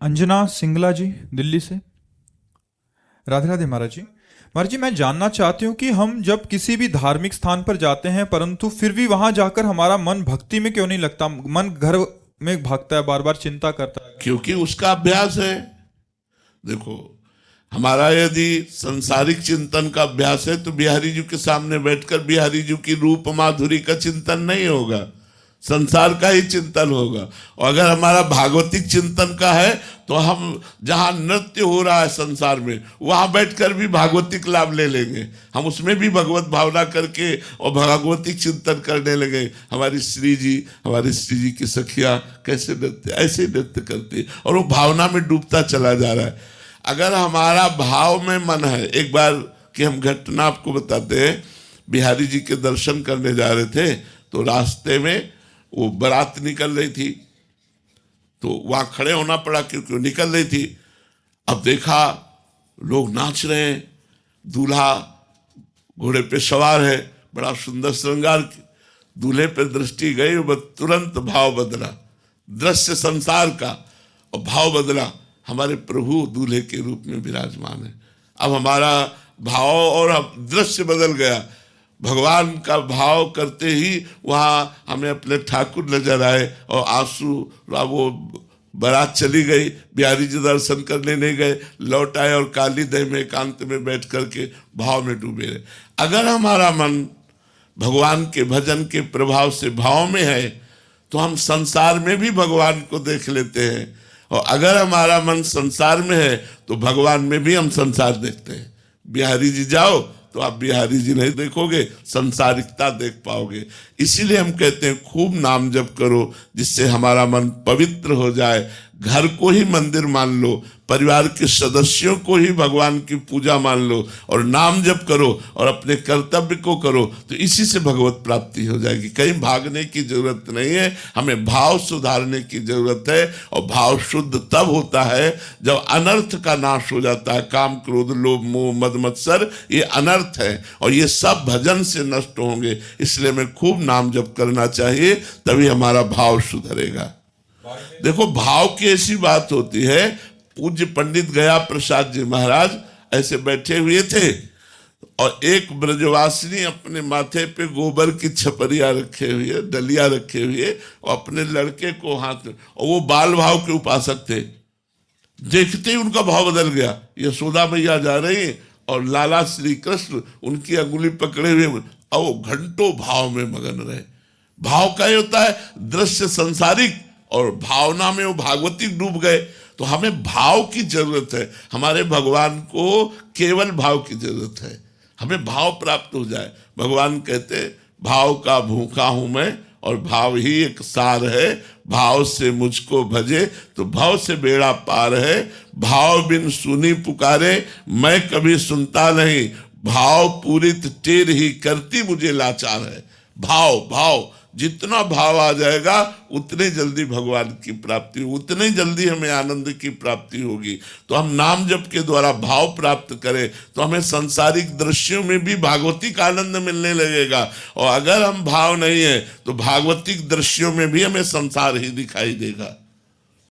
अंजना सिंगला जी, दिल्ली से। राधे राधे महाराज जी। महाराज जी, मैं जानना चाहती हूँ कि हम जब किसी भी धार्मिक स्थान पर जाते हैं परंतु फिर भी वहां जाकर हमारा मन भक्ति में क्यों नहीं लगता? मन घर में भागता है, बार बार चिंता करता है। क्योंकि उसका अभ्यास है। देखो, हमारा यदि सांसारिक चिंतन का अभ्यास है तो बिहारी जी के सामने बैठकर बिहारी जी की रूप माधुरी का चिंतन नहीं होगा, संसार का ही चिंतन होगा। और अगर हमारा भागवतिक चिंतन का है तो हम जहां नृत्य हो रहा है संसार में वहां बैठकर भी भागवतिक लाभ ले लेंगे। हम उसमें भी भगवत भावना करके और भागवतिक चिंतन करने लगे। हमारी श्री जी की सखिया कैसे नृत्य, ऐसे नृत्य करती और वो भावना में डूबता चला जा रहा है। अगर हमारा भाव में मन है, एक बार की हम घटना आपको बताते हैं। बिहारी जी के दर्शन करने जा रहे थे तो रास्ते में वो बारात निकल रही थी तो वहां खड़े होना पड़ा क्योंकि वो निकल रही थी। अब देखा लोग नाच रहे हैं, दूल्हा घोड़े पे सवार है, बड़ा सुंदर श्रृंगार। दूल्हे पे दृष्टि गई, वो तुरंत भाव बदला, दृश्य संसार का और भाव बदला। हमारे प्रभु दूल्हे के रूप में विराजमान है। अब हमारा भाव और अब दृश्य बदल गया। भगवान का भाव करते ही वहाँ हमें अपने ठाकुर नजर आए और आंसू, वो बारात चली गई। बिहारी जी दर्शन करने नहीं गए, लौट आए और काली दह में एकांत में बैठ करके भाव में डूबे रहे। अगर हमारा मन भगवान के भजन के प्रभाव से भाव में है तो हम संसार में भी भगवान को देख लेते हैं, और अगर हमारा मन संसार में है तो भगवान में भी हम संसार देखते हैं। बिहारी जी जाओ तो आप बिहारी जी नहीं देखोगे, संसारिकता देख पाओगे। इसीलिए हम कहते हैं खूब नाम जप करो जिससे हमारा मन पवित्र हो जाए। घर को ही मंदिर मान लो, परिवार के सदस्यों को ही भगवान की पूजा मान लो और नाम जप करो और अपने कर्तव्य को करो, तो इसी से भगवत प्राप्ति हो जाएगी। कहीं भागने की जरूरत नहीं है, हमें भाव सुधारने की जरूरत है। और भाव शुद्ध तब होता है जब अनर्थ का नाश हो जाता है। काम, क्रोध, लोभ, मोह, मद, मत्सर, ये अनर्थ है और ये सब भजन से नष्ट होंगे। इसलिए हमें खूब नाम जप करना चाहिए, तभी हमारा भाव सुधरेगा। देखो, भाव की ऐसी बात होती है। पूज्य पंडित गया प्रसाद जी महाराज ऐसे बैठे हुए थे और एक ब्रजवासिनी अपने माथे पे गोबर की छपरिया रखे हुए, डलिया रखे हुए और अपने लड़के को हाथ में, और वो बाल भाव के उपासक थे। देखते ही उनका भाव बदल गया। यशोदा मैया जा रही और लाला श्री कृष्ण उनकी अंगुली पकड़े हुए और वो घंटों भाव में मगन रहे। भाव का होता है दृश्य संसारिक और भावना में वो भागवतिक डूब गए। तो हमें भाव की जरूरत है। हमारे भगवान को केवल भाव की जरूरत है, हमें भाव प्राप्त हो जाए। भगवान कहते भाव का भूखा हूं मैं और भाव ही एक सार है। भाव से मुझको भजे तो भाव से बेड़ा पार है। भाव बिन सुनी पुकारे मैं कभी सुनता नहीं। भाव पूरित टेर ही करती मुझे लाचार है। भाव भाव जितना भाव आ जाएगा उतने जल्दी भगवान की प्राप्ति, उतने जल्दी हमें आनंद की प्राप्ति होगी। तो हम नाम जप के द्वारा भाव प्राप्त करें तो हमें सांसारिक दृश्यों में भी भागवतिक आनंद मिलने लगेगा। और अगर हम भाव नहीं है तो भागवतिक दृश्यों में भी हमें संसार ही दिखाई देगा।